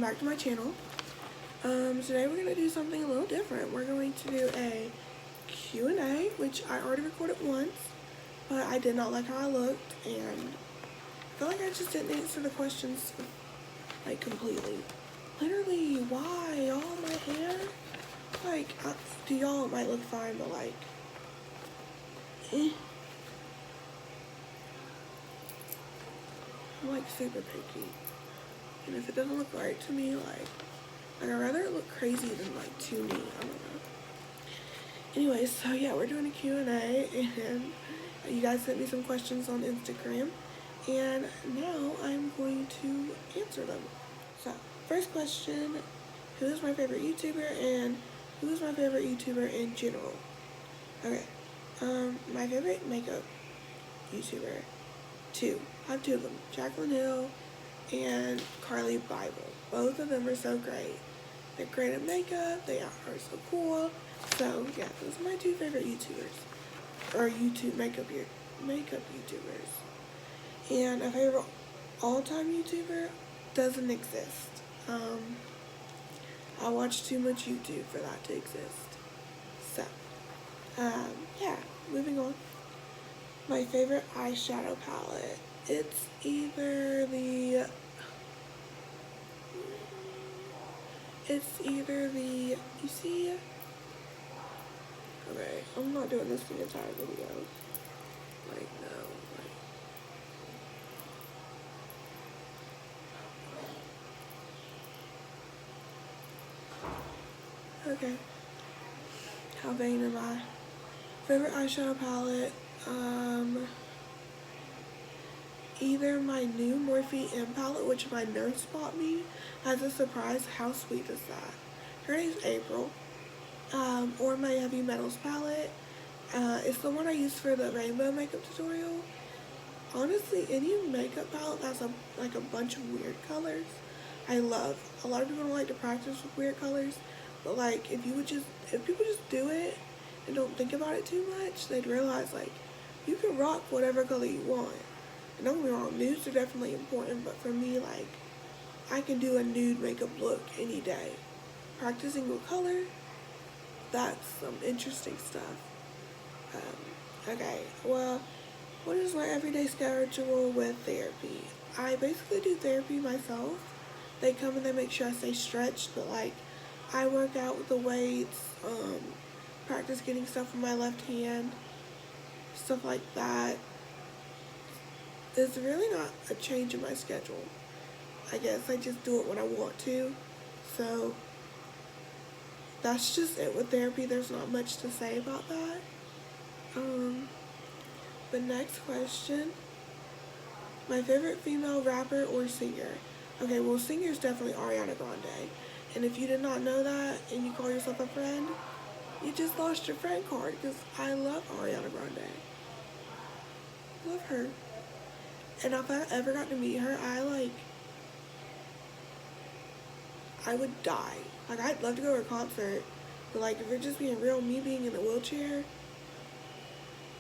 back to my channel. Today we're going to do something a little different. We're going to do a Q&A, which I already recorded once, but I did not like how I looked, and I feel like I just didn't answer the questions, like, completely. Literally, why? All my hair? Like, to y'all it might look fine, but, like, I'm, like, super picky. And if it doesn't look right to me, like I'd rather it look crazy than, like, to me. I don't know. Anyways, so yeah, we're doing a Q&A, and you guys sent me some questions on Instagram, and now I'm going to answer them. So, first question, who is my favorite YouTuber, and who is my favorite YouTuber in general? Okay, my favorite makeup YouTuber, I have two of them, Jaclyn Hill and Carly Bible. Both of them are so great. They're great at makeup, they are so cool. So yeah, those are my two favorite YouTubers, or makeup YouTubers. And a favorite all-time YouTuber doesn't exist. I watch too much YouTube for that to exist. So, yeah, moving on. My favorite eyeshadow palette. It's either the, you see, okay, I'm not doing this the entire video. Like, no, like. Okay. How vain am I? Favorite eyeshadow palette, either my new Morphe M palette, which my nurse bought me as a surprise. How sweet is that? Her name's April. Or my Heavy Metals palette. It's the one I used for the rainbow makeup tutorial. Honestly, any makeup palette that's like a bunch of weird colors, I love. A lot of people don't like to practice with weird colors, but like if people just do it and don't think about it too much, they'd realize like you can rock whatever color you want. And don't get me wrong, nudes are definitely important, but for me, like, I can do a nude makeup look any day. Practicing with color, that's some interesting stuff. Okay, well, what is my everyday schedule with therapy? I basically do therapy myself. They come and they make sure I stay stretched, but like, I work out with the weights, practice getting stuff with my left hand, stuff like that. There's really not a change in my schedule. I guess I just do it when I want to. So that's just it with therapy. There's not much to say about that. The next question, my favorite female rapper or singer. Okay, well, singer is definitely Ariana Grande. And if you did not know that and you call yourself a friend, you just lost your friend card, because I love Ariana Grande. Love her. And if I ever got to meet her, I would die. Like, I'd love to go to her concert, but like, if we're just being real, me being in a wheelchair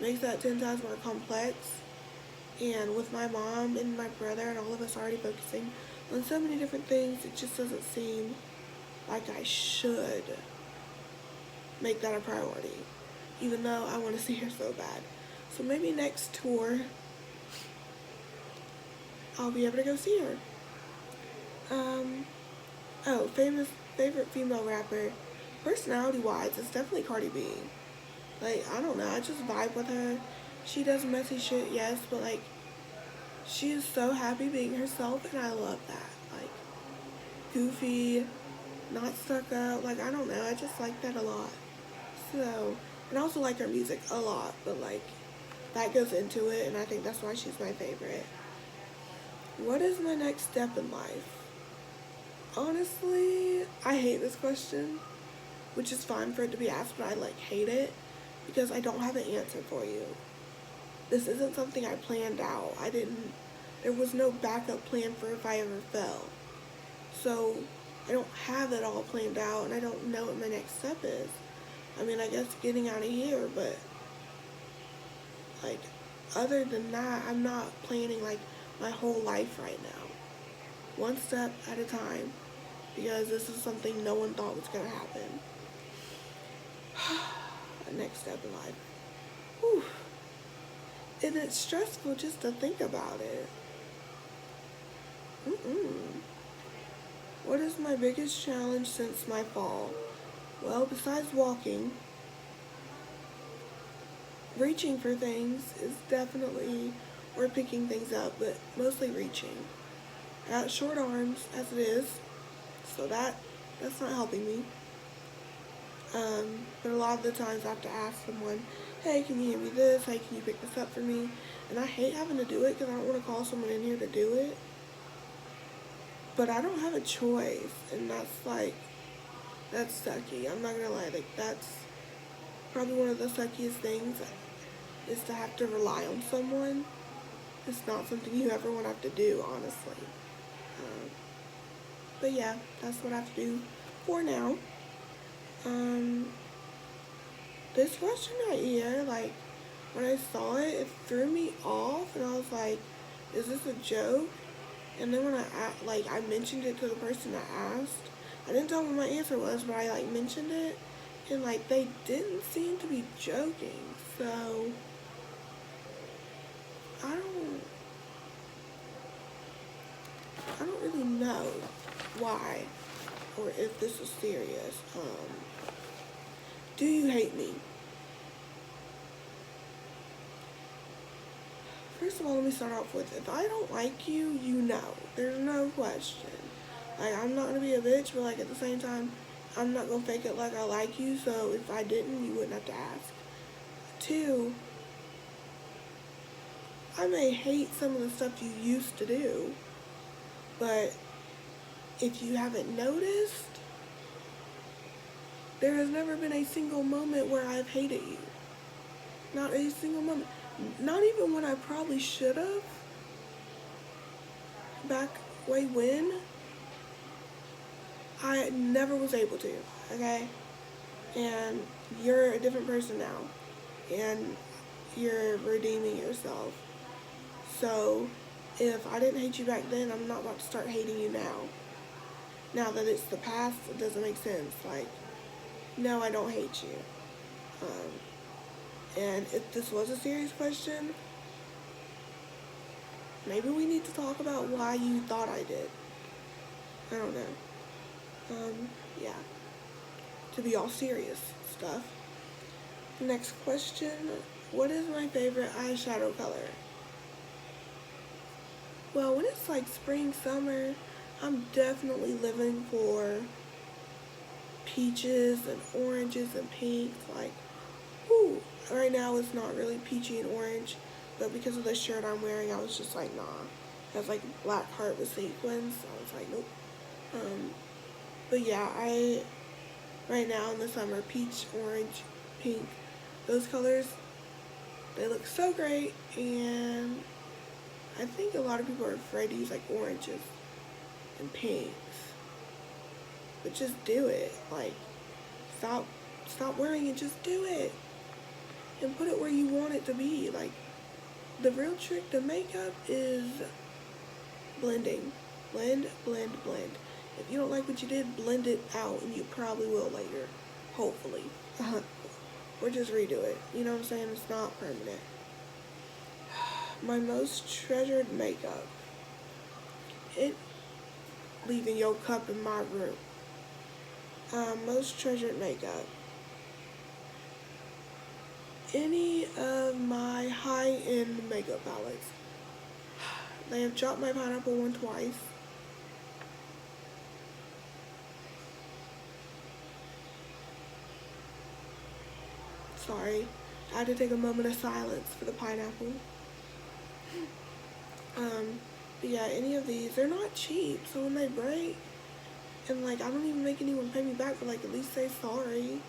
makes that 10 times more complex. And with my mom and my brother and all of us already focusing on so many different things, it just doesn't seem like I should make that a priority, even though I want to see her so bad. So maybe next tour, I'll be able to go see her. Favorite female rapper. Personality-wise, it's definitely Cardi B. Like, I don't know, I just vibe with her. She does messy shit, yes, but like, she is so happy being herself, and I love that. Like, goofy, not stuck up. Like, I don't know, I just like that a lot. So, and I also like her music a lot, but like, that goes into it, and I think that's why she's my favorite. What is my next step in life? Honestly, I hate this question, which is fine for it to be asked, but I like hate it because I don't have an answer for you. This isn't something I planned out. There was no backup plan for if I ever fell. So I don't have it all planned out, and I don't know what my next step is. I mean, I guess getting out of here, but like, other than that, I'm not planning like my whole life right now. One step at a time. because this is something no one thought was going to happen. Next step in life. Whew. And it's stressful just to think about it. What is my biggest challenge since my fall? Well, besides walking, reaching for things is definitely, or picking things up, but mostly reaching. I got short arms as it is, so that's not helping me. But a lot of the times I have to ask someone, hey, can you hand me this? Hey, can you pick this up for me? And I hate having to do it because I don't want to call someone in here to do it. But I don't have a choice, and that's sucky. I'm not gonna lie, that's probably one of the suckiest things is to have to rely on someone. It's not something you ever want to have to do, honestly. But yeah, that's what I have to do for now. This question right here, like, when I saw it, it threw me off, and I was like, is this a joke? And then when I mentioned it to the person that asked, I didn't tell them what my answer was, but I, mentioned it, and, they didn't seem to be joking, so, I don't really know why, or if this is serious. Do you hate me? First of all, let me start off with, if I don't like you, you know. There's no question. I'm not going to be a bitch, but, at the same time, I'm not going to fake it like I like you, so if I didn't, you wouldn't have to ask. 2, I may hate some of the stuff you used to do, but if you haven't noticed, there has never been a single moment where I've hated you. Not a single moment. Not even when I probably should have. Back way when. I never was able to, okay? And you're a different person now. And you're redeeming yourself. So, if I didn't hate you back then, I'm not about to start hating you now. Now that it's the past, it doesn't make sense. No, I don't hate you. And if this was a serious question, maybe we need to talk about why you thought I did. I don't know. Yeah. To be all serious stuff. Next question. What is my favorite eyeshadow color? Well, when it's spring, summer, I'm definitely living for peaches and oranges and pinks. Whoo. Right now it's not really peachy and orange, but because of the shirt I'm wearing, I was just nah. It has black heart with sequins, so I was nope. But yeah, right now in the summer, peach, orange, pink, those colors, they look so great, and I think a lot of people are afraid to use oranges and pinks, but just do it. Stop wearing it, just do it. And put it where you want it to be. The real trick to makeup is blending. Blend, blend, blend. If you don't like what you did, blend it out, and you probably will later. Hopefully. Or just redo it. You know what I'm saying? It's not permanent. My most treasured makeup. Leaving your cup in my room. Most treasured makeup. Any of my high-end makeup palettes. They have dropped my pineapple one twice. Sorry, I had to take a moment of silence for the pineapple. But yeah, any of these, they're not cheap, so when they break, and I don't even make anyone pay me back, but at least say sorry.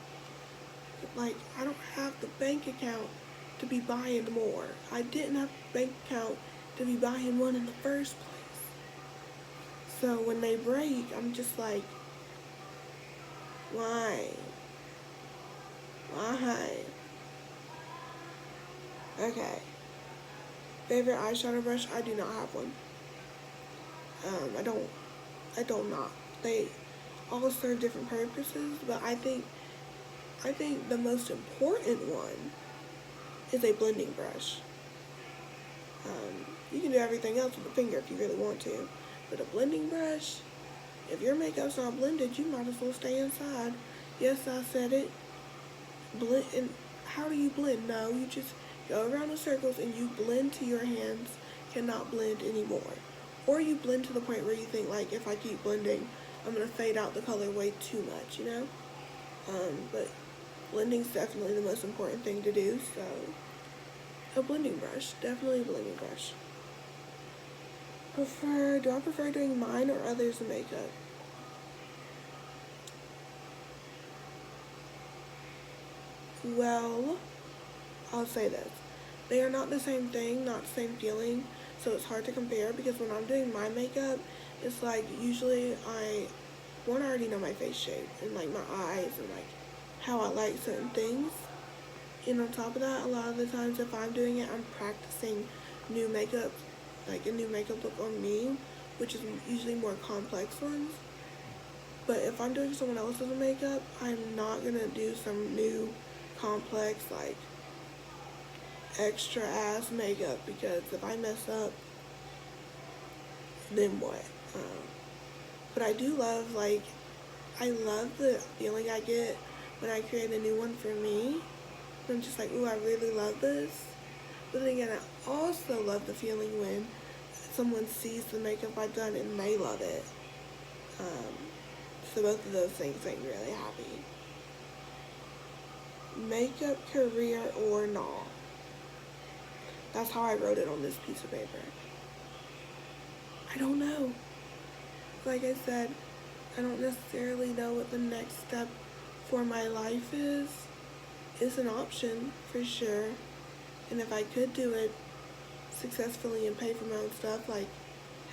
I don't have the bank account to be buying more. I didn't have the bank account to be buying one in the first place. So when they break, I'm just why? Why? Okay. Favorite eyeshadow brush? I do not have one. I don't not. all serve different purposes, but I think the most important one is a blending brush. You can do everything else with a finger if you really want to, but a blending brush, if your makeup's not blended, you might as well stay inside. Yes, I said it. Blend. And how do you blend? No, you just go around in circles and you blend till your hands cannot blend anymore. Or you blend to the point where you think, like, if I keep blending, I'm going to fade out the color way too much, you know? But blending's definitely the most important thing to do, so a blending brush. Definitely a blending brush. Do I prefer doing mine or others' makeup? Well, I'll say this. They are not the same thing, not the same feeling, so it's hard to compare because when I'm doing my makeup, it's like usually I already know my face shape and like my eyes and like how I like certain things. And on top of that, a lot of the times if I'm doing it, I'm practicing new makeup, like a new makeup look on me, which is usually more complex ones. But if I'm doing someone else's makeup, I'm not gonna do some new complex, like extra ass makeup, because if I mess up, then what? But I do love, like, I love the feeling I get when I create a new one for me. I'm just like, ooh, I really love this. But then again, I also love the feeling when someone sees the makeup I've done and they love it. So both of those things make me really happy. Makeup career or not? That's how I wrote it on this piece of paper. I don't know. Like I said, I don't necessarily know what the next step for my life is. It's an option for sure. And if I could do it successfully and pay for my own stuff, like,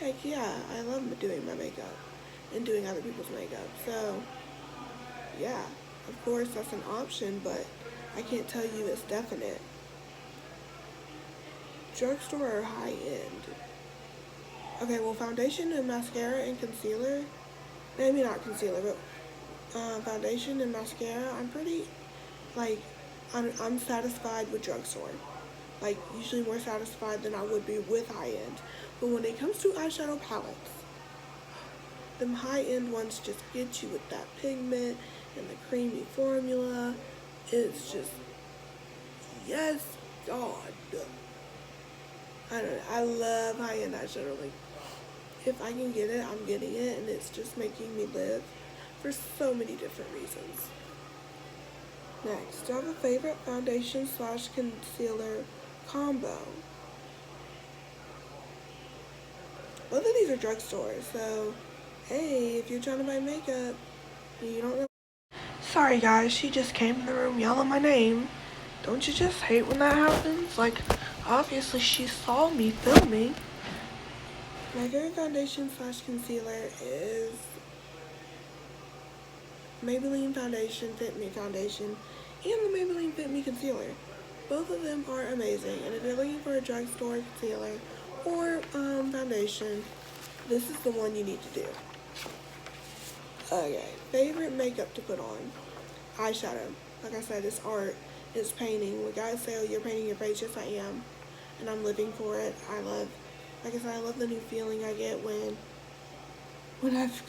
heck yeah, I love doing my makeup and doing other people's makeup. So, yeah, of course that's an option, but I can't tell you it's definite. Drugstore or high end? Okay, well, foundation and mascara and concealer, maybe not concealer, but foundation and mascara, I'm pretty, like, I'm satisfied with drugstore. Like, usually more satisfied than I would be with high end. But when it comes to eyeshadow palettes, them high end ones just get you with that pigment and the creamy formula. It's just, yes, God. I don't know, I love high end eyeshadow. Like, if I can get it, I'm getting it, and it's just making me live for so many different reasons. Next, do I have a favorite foundation / concealer combo? Both of these are drugstores, so hey, if you're trying to buy makeup and you don't know. Sorry guys, she just came in the room yelling my name. Don't you just hate when that happens? Like, obviously she saw me filming. My favorite foundation / concealer is Maybelline Foundation Fit Me Foundation and the Maybelline Fit Me Concealer. Both of them are amazing, and if you're looking for a drugstore concealer or foundation, this is the one you need to do. Okay, favorite makeup to put on? Eyeshadow. Like I said, it's art, it's painting. When guys say, oh, you're painting your face, yes I am, and I'm living for it. Like I said, I love the new feeling I get when I've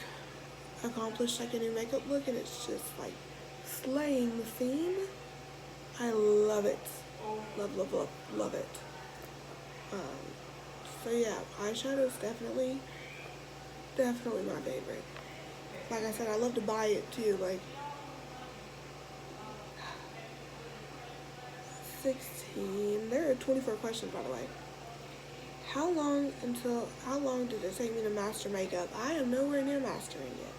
accomplished like a new makeup look and it's just like slaying the scene. I love it. Love, love, love, love it. So yeah, eyeshadow is definitely my favorite. Like I said, I love to buy it too. Like 16. There are 24 questions, by the way. How long did it take me to master makeup? I am nowhere near mastering it.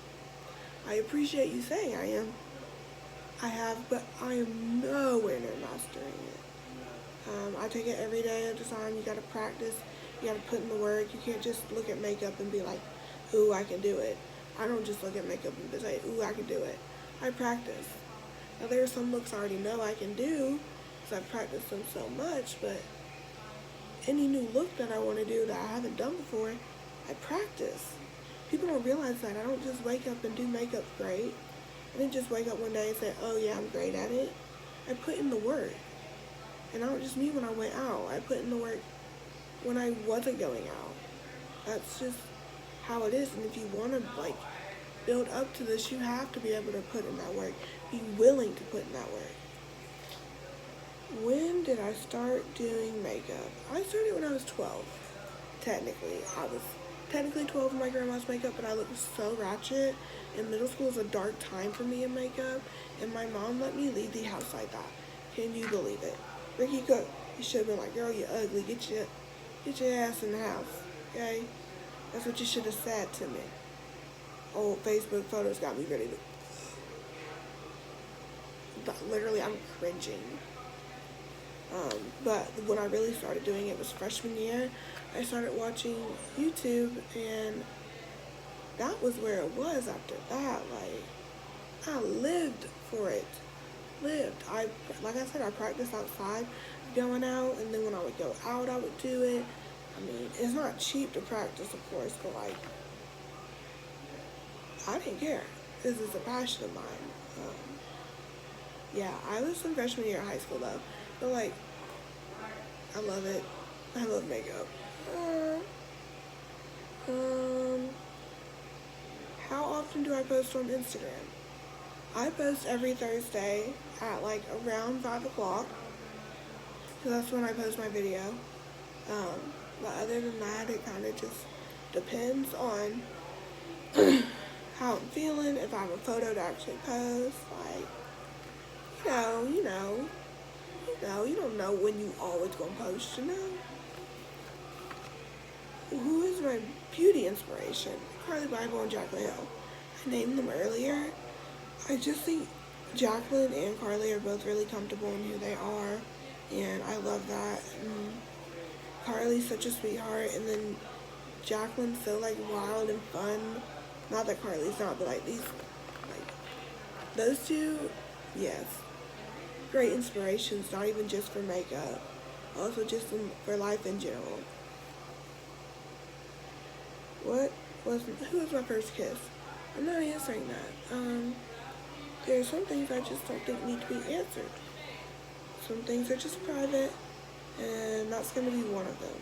I appreciate you saying I am. I have, but I am nowhere near mastering it. I take it every day at a time. You gotta practice. You gotta put in the work. You can't just look at makeup and be like, ooh, I can do it. I don't just look at makeup and say, ooh, I can do it. I practice. Now there are some looks I already know I can do because I've practiced them so much, but any new look that I want to do that I haven't done before, I practice. people don't realize that. I don't just wake up and do makeup great. I didn't just wake up one day and say, oh yeah, I'm great at it. I put in the work. And I don't just mean when I went out. I put in the work when I wasn't going out. That's just how it is. And if you want to, like, build up to this, you have to be able to put in that work. Be willing to put in that work. When did I start doing makeup? I started when I was 12. Technically. I was technically 12 in my grandma's makeup, but I looked so ratchet. And middle school is a dark time for me in makeup. And my mom let me leave the house like that. Can you believe it? Ricky Cook, you should have been like, girl, you're ugly. Get your ass in the house. Okay? That's what you should have said to me. Old Facebook photos got me ready to... Literally, I'm cringing. But when I really started doing it was freshman year. I started watching YouTube, and that was where it was after that. Like, I lived for it. Like I said, I practiced outside, going out, and then when I would go out, I would do it. I mean, it's not cheap to practice, of course, but like, I didn't care. This is a passion of mine. Yeah, I was in freshman year of high school though, but like, I love it. I love makeup. How often do I post on Instagram? I post every Thursday at like around 5 o'clock, because that's when I post my video. But other than that, it kind of just depends on how I'm feeling, if I have a photo to actually post. Like, you don't know when you always gonna post, you know? Who is my beauty inspiration? Carly Bible and Jacqueline Hill. I named them earlier. I just think Jacqueline and Carly are both really comfortable in who they are, and I love that. And Carly's such a sweetheart, and then Jacqueline's so like wild and fun. Not that Carly's not, but like those two, yes. Great inspirations, not even just for makeup, also just for life in general. Who was my first kiss? I'm not answering that. There are some things I just don't think need to be answered. Some things are just private, and that's going to be one of them.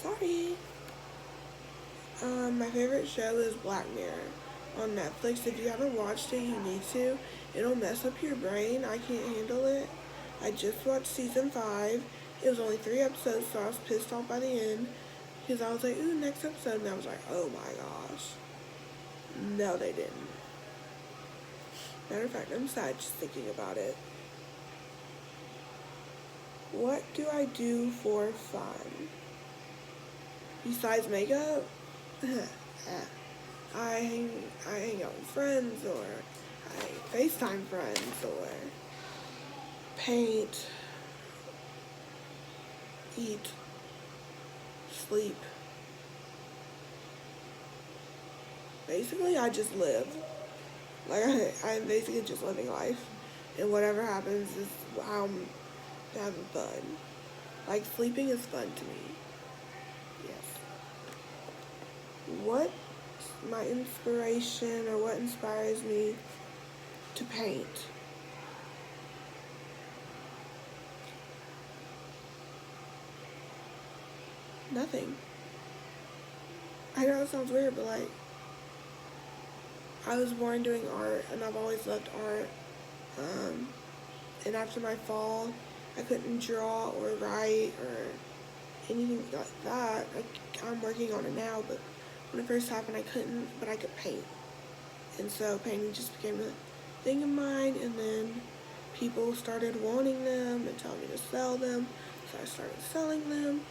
Sorry. My favorite show is Black Mirror on Netflix. If you haven't watched it, you need to. It'll mess up your brain. I can't handle it. I just watched season 5. It was only 3 episodes, so I was pissed off by the end, because I was like, ooh, next episode, and I was like, oh my gosh. No, they didn't. Matter of fact, I'm sad just thinking about it. What do I do for fun? Besides makeup? I hang out with friends, or I FaceTime friends, or paint, eat, sleep. Basically, I just live. Like, I'm basically just living life. And whatever happens is how I'm having fun. Like, sleeping is fun to me. Yes. What's my inspiration, or what inspires me to paint? Nothing. I know it sounds weird, but like, I was born doing art, and I've always loved art. And after my fall, I couldn't draw or write or anything like that. I'm working on it now, but when it first happened, I couldn't, but I could paint. And so painting just became a thing of mine, and then people started wanting them and telling me to sell them, so I started selling them,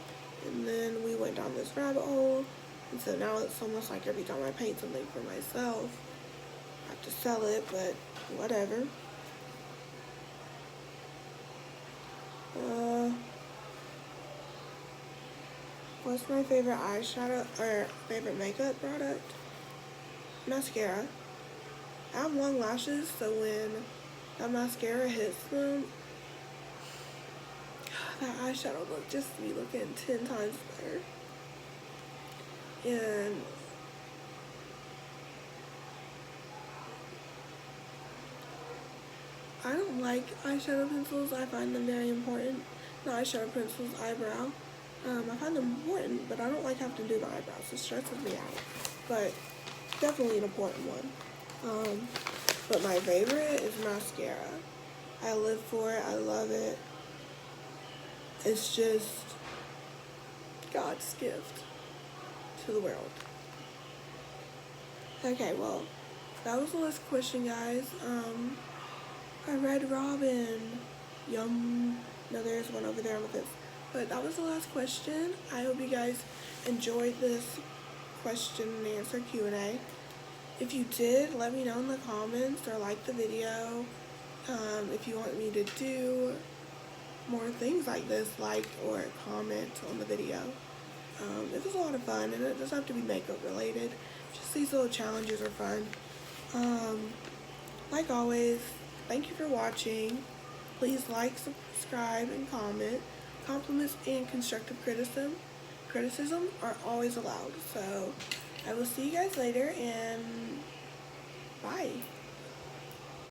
and then we went down this rabbit hole, and so now it's almost like every time I paint something for myself, I have to sell it, but whatever. What's my favorite eyeshadow or favorite makeup product? Mascara. I have long lashes, so when that mascara hits them, that eyeshadow look just be looking 10 times better. And I don't like eyeshadow pencils. I find them very important. Not eyeshadow pencils, eyebrow. I find them important, but I don't like having to do my eyebrows. It stresses me out. But definitely an important one. But my favorite is mascara. I live for it. I love it. It's just God's gift to the world. Okay, well, that was the last question, guys. A red robin. Yum. No, there's one over there on the fence. But that was the last question. I hope you guys enjoyed this question and answer Q&A. If you did, let me know in the comments or like the video. If you want me to do more things like this, like or comment on the video. It was a lot of fun, and it doesn't have to be makeup related. Just these little challenges are fun. Like always, thank you for watching. Please like, subscribe, and comment. Compliments and constructive criticism are always allowed. So I will see you guys later, and bye.